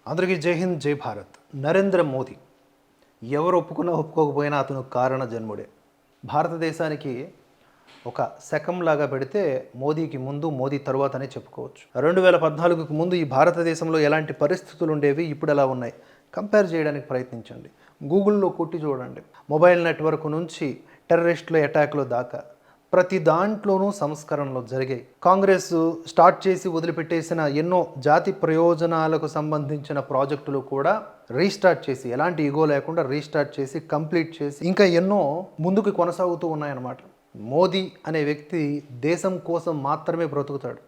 అందరికీ జై హింద్, జై భారత్. నరేంద్ర మోదీ ఎవరు ఒప్పుకున్నా ఒప్పుకోకపోయినా అతను కారణ జన్ముడే. భారతదేశానికి ఒక శకంలాగా పెడితే మోదీకి ముందు, మోదీ తరువాతనే చెప్పుకోవచ్చు. 2014కు ముందు ఈ భారతదేశంలో ఎలాంటి పరిస్థితులు ఉండేవి, ఇప్పుడు ఎలా ఉన్నాయి కంపేర్ చేయడానికి ప్రయత్నించండి. గూగుల్లో కొట్టి చూడండి. మొబైల్ నెట్వర్క్ నుంచి టెర్రరిస్టుల అటాక్లో దాకా ప్రతి దాంట్లోనూ సంస్కరణలు జరిగాయి. కాంగ్రెస్ స్టార్ట్ చేసి వదిలిపెట్టేసిన ఎన్నో జాతి ప్రయోజనాలకు సంబంధించిన ప్రాజెక్టులు కూడా రీస్టార్ట్ చేసి, ఎలాంటి ఈగో లేకుండా రీస్టార్ట్ చేసి, కంప్లీట్ చేసి ఇంకా ఎన్నో ముందుకు కొనసాగుతూ ఉన్నాయన్నమాట. మోదీ అనే వ్యక్తి దేశం కోసం మాత్రమే బ్రతుకుతాడు.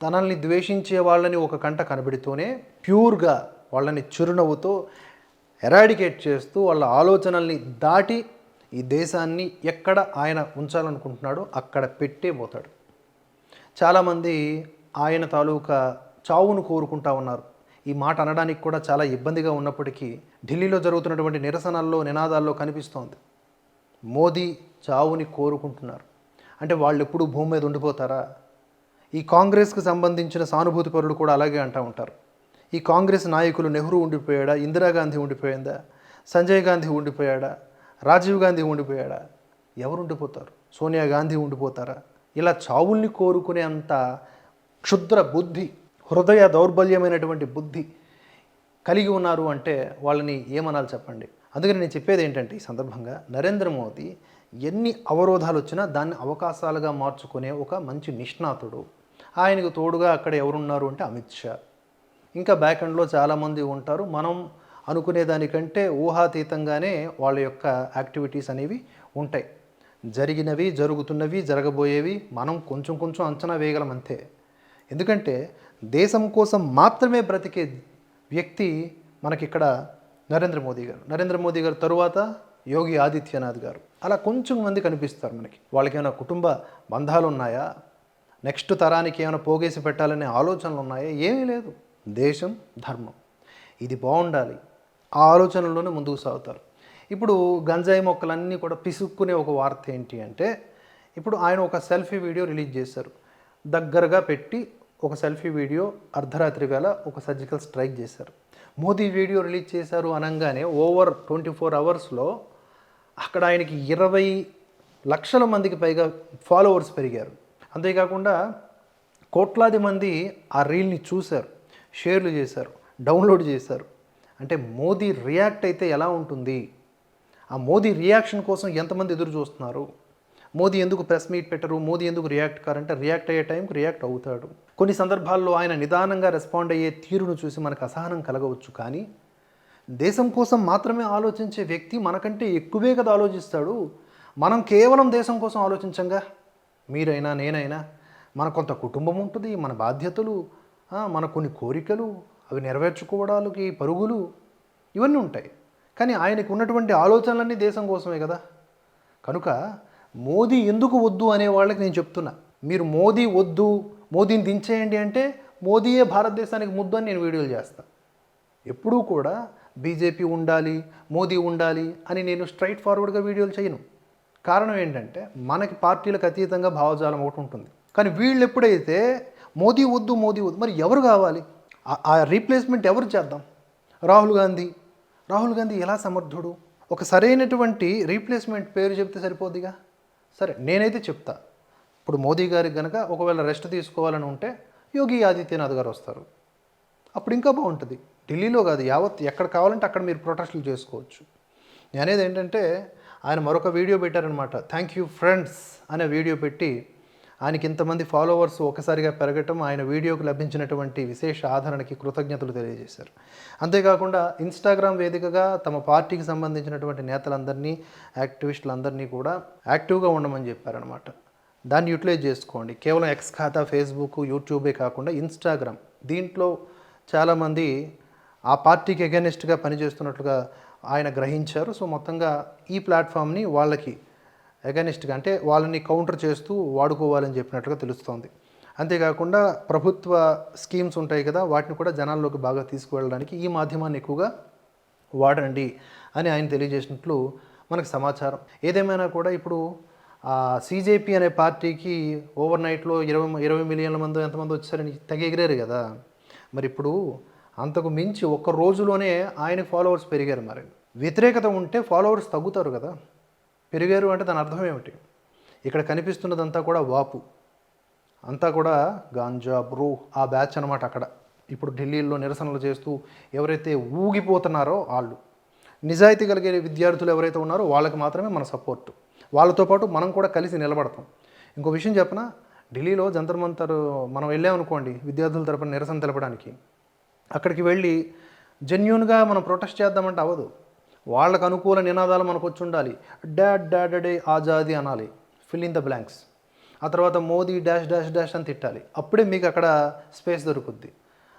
తనల్ని ద్వేషించే వాళ్ళని ఒక కంట కనబెడుతూనే ప్యూర్గా వాళ్ళని చిరునవ్వుతో ఎరాడికేట్ చేస్తూ వాళ్ళ ఆలోచనల్ని దాటి ఈ దేశాన్ని ఎక్కడ ఆయన ఉంచాలనుకుంటున్నాడో అక్కడ పెట్టే పోతాడు. చాలామంది ఆయన తాలూకా చావును కోరుకుంటా ఉన్నారు. ఈ మాట అనడానికి కూడా చాలా ఇబ్బందిగా ఉన్నప్పటికీ ఢిల్లీలో జరుగుతున్నటువంటి నిరసనల్లో, నినాదాల్లో కనిపిస్తోంది. మోదీ చావుని కోరుకుంటున్నారు. అంటే వాళ్ళు ఎప్పుడు భూమి మీద ఉండిపోతారా? ఈ కాంగ్రెస్కి సంబంధించిన సానుభూతి పరులు కూడా అలాగే అంటూ ఉంటారు. ఈ కాంగ్రెస్ నాయకులు నెహ్రూ ఉండిపోయాడా, ఇందిరాగాంధీ ఉండిపోయిందా, సంజయ్ గాంధీ ఉండిపోయాడా, రాజీవ్ గాంధీ ఉండిపోయాడా? ఎవరు ఉండిపోతారు? సోనియా గాంధీ ఉండిపోతారా? ఇలా చావుల్ని కోరుకునే అంత క్షుద్ర బుద్ధి, హృదయ దౌర్బల్యమైనటువంటి బుద్ధి కలిగి ఉన్నారు అంటే వాళ్ళని ఏమనాలి చెప్పండి. అందుకని నేను చెప్పేది ఏంటంటే, ఈ సందర్భంగా నరేంద్ర మోదీ ఎన్ని అవరోధాలు వచ్చినా దాన్ని అవకాశాలుగా మార్చుకునే ఒక మంచి నిష్ణాతుడు. ఆయనకు తోడుగా అక్కడ ఎవరున్నారు అంటే అమిత్ షా, ఇంకా బ్యాక్ ఎండ్లో చాలామంది ఉంటారు. మనం అనుకునేదానికంటే ఊహాతీతంగానే వాళ్ళ యొక్క యాక్టివిటీస్ అనేవి ఉంటాయి. జరిగినవి, జరుగుతున్నవి, జరగబోయేవి మనం కొంచెం కొంచెం అంచనా వేయగలం అంతే. ఎందుకంటే దేశం కోసం మాత్రమే బ్రతికే వ్యక్తి మనకిక్కడ నరేంద్ర మోదీ గారు తరువాత యోగి ఆదిత్యనాథ్ గారు, అలా కొంచెం మంది కనిపిస్తారు మనకి. వాళ్ళకి ఏమైనా కుటుంబ బంధాలు ఉన్నాయా? నెక్స్ట్ తరానికి ఏమైనా పోగేసి పెట్టాలనే ఆలోచనలు ఉన్నాయా? ఏమీ లేదు. దేశం, ధర్మం ఇది బాగుండాలి, ఆ ఆలోచనలోనే ముందుకు సాగుతారు. ఇప్పుడు గంజాయి మొక్కలన్నీ కూడా పిసుక్కునే ఒక వార్త ఏంటి అంటే, ఇప్పుడు ఆయన ఒక సెల్ఫీ వీడియో రిలీజ్ చేశారు. దగ్గరగా పెట్టి ఒక సెల్ఫీ వీడియో అర్ధరాత్రి వేళ ఒక సర్జికల్ స్ట్రైక్ చేశారు. మోదీ వీడియో రిలీజ్ చేశారు అనగానే ఓవర్ 24 అవర్స్లో అక్కడ ఆయనకి 20 లక్షల మందికి పైగా ఫాలోవర్స్ పెరిగారు. అంతేకాకుండా కోట్లాది మంది ఆ రీల్ని చూశారు, షేర్లు చేశారు, డౌన్లోడ్ చేశారు. అంటే మోదీ రియాక్ట్ అయితే ఎలా ఉంటుంది? ఆ మోదీ రియాక్షన్ కోసం ఎంతమంది ఎదురు చూస్తున్నారు? మోదీ ఎందుకు ప్రెస్ మీట్ పెట్టరు? మోదీ ఎందుకు రియాక్ట్ కారంటే రియాక్ట్ అయ్యే టైంకి రియాక్ట్ అవుతాడు. కొన్ని సందర్భాల్లో ఆయన నిదానంగా రెస్పాండ్ అయ్యే తీరును చూసి మనకు అసహనం కలగవచ్చు. కానీ దేశం కోసం మాత్రమే ఆలోచించే వ్యక్తి మనకంటే ఎక్కువే కదా ఆలోచిస్తాడు. మనం కేవలం దేశం కోసం ఆలోచించంగా. మీరైనా, నేనైనా మన కొంత కుటుంబం ఉంటుంది, మన బాధ్యతలు, మన కొన్ని కోరికలు, అవి నెరవేర్చుకోవడానికి పరుగులు, ఇవన్నీ ఉంటాయి. కానీ ఆయనకు ఉన్నటువంటి ఆలోచనలన్నీ దేశం కోసమే కదా. కనుక మోదీ ఎందుకు వద్దు అనే వాళ్ళకి నేను చెప్తున్నా, మీరు మోదీ వద్దు, మోదీని దించేయండి అంటే మోదీయే భారతదేశానికి ముద్దు అని నేను వీడియోలు చేస్తాను. ఎప్పుడూ కూడా బీజేపీ ఉండాలి, మోదీ ఉండాలి అని నేను స్ట్రైట్ ఫార్వర్డ్గా వీడియోలు చేయను. కారణం ఏంటంటే మనకి పార్టీలకు అతీతంగా భావజాలం ఒకటి ఉంటుంది. కానీ వీళ్ళు ఎప్పుడైతే మోదీ వద్దు, మోదీ వద్దు, మరి ఎవరు కావాలి? ఆ రీప్లేస్మెంట్ ఎవరు చేద్దాం? రాహుల్ గాంధీ ఎలా సమర్థుడు? ఒక సరైనటువంటి రీప్లేస్మెంట్ పేరు చెప్తే సరిపోద్దిగా. సరే, నేనైతే చెప్తా. ఇప్పుడు మోదీ గారికి కనుక ఒకవేళ రెస్ట్ తీసుకోవాలని ఉంటే యోగి ఆదిత్యనాథ్ గారు వస్తారు. అప్పుడు ఇంకా బాగుంటుంది. ఢిల్లీలో కాదు, యావత్ ఎక్కడ కావాలంటే అక్కడ మీరు ప్రొటెస్టులు చేసుకోవచ్చు. నేనేది ఏంటంటే, ఆయన మరొక వీడియో పెట్టారనమాట. థ్యాంక్ యూ ఫ్రెండ్స్ అనే వీడియో పెట్టి ఆయనకి ఇంతమంది ఫాలోవర్స్ ఒకసారిగా పెరగటం, ఆయన వీడియోకు లభించినటువంటి విశేష ఆదరణకి కృతజ్ఞతలు తెలియజేశారు. అంతేకాకుండా ఇన్స్టాగ్రామ్ వేదికగా తమ పార్టీకి సంబంధించినటువంటి నేతలందరినీ, యాక్టివిస్టులందరినీ కూడా యాక్టివ్గా ఉండమని చెప్పారనమాట. దాన్ని యూటిలైజ్ చేసుకోండి. కేవలం ఎక్స్ ఖాతా, ఫేస్బుక్, యూట్యూబే కాకుండా ఇన్స్టాగ్రామ్, దీంట్లో చాలామంది ఆ పార్టీకి అగెనిస్ట్గా పనిచేస్తున్నట్లుగా ఆయన గ్రహించారు. సో మొత్తంగా ఈ ప్లాట్ఫామ్ని వాళ్ళకి అగెనిస్ట్గా, అంటే వాళ్ళని కౌంటర్ చేస్తూ వాడుకోవాలని చెప్పినట్లుగా తెలుస్తోంది. అంతేకాకుండా ప్రభుత్వ స్కీమ్స్ ఉంటాయి కదా, వాటిని కూడా జనాల్లోకి బాగా తీసుకువెళ్ళడానికి ఈ మాధ్యమాన్ని ఎక్కువగా వాడండి అని ఆయన తెలియజేసినట్లు మనకు సమాచారం. ఏదేమైనా కూడా ఇప్పుడు సీజేపీ అనే పార్టీకి ఓవర్ నైట్లో 20 మిలియన్ల మంది ఎంతమంది వచ్చారని తెగ ఎగిరారు కదా. మరి ఇప్పుడు అంతకు మించి ఒక్క రోజులోనే ఆయన ఫాలోవర్స్ పెరిగారు. మరి వ్యతిరేకత ఉంటే ఫాలోవర్స్ తగ్గుతారు కదా. పెరిగారు అంటే దాని అర్థం ఏమిటి? ఇక్కడ కనిపిస్తున్నదంతా కూడా వాపు, అంతా కూడా గాంజా బ్రో ఆ బ్యాచ్ అనమాట. అక్కడ ఇప్పుడు ఢిల్లీలో నిరసనలు చేస్తూ ఎవరైతే ఊగిపోతున్నారో వాళ్ళు, నిజాయితీ కలిగే విద్యార్థులు ఎవరైతే ఉన్నారో వాళ్ళకి మాత్రమే మన సపోర్టు. వాళ్ళతో పాటు మనం కూడా కలిసి నిలబడతాం. ఇంకో విషయం చెప్పనా, ఢిల్లీలో జంతర్ మంతర్ మనం వెళ్ళామనుకోండి విద్యార్థుల తరపున నిరసన తెలపడానికి, అక్కడికి వెళ్ళి జెన్యూన్గా మనం ప్రొటెస్ట్ చేద్దామంటే అవ్వదు. వాళ్ళకు అనుకూల నినాదాలు మనకు వచ్చి ఉండాలి. డాడ్ డాడ్ డే ఆజాదీ అనాలి, ఫిల్ ఇన్ ద బ్లాంక్స్. ఆ తర్వాత మోదీ డాష్ డాష్ డాష్ అని తిట్టాలి. అప్పుడే మీకు అక్కడ స్పేస్ దొరుకుద్ది.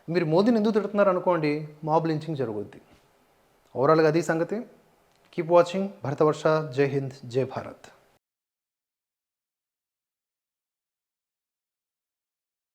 మీరు మోదీని ఎందుకు తిడుతున్నారు అనుకోండి, మాబ్ లించింగ్ జరుగుద్ది. ఓవరాల్గా అది సంగతి. Keep watching Bharatavarsha. జై హింద్, జై భారత్.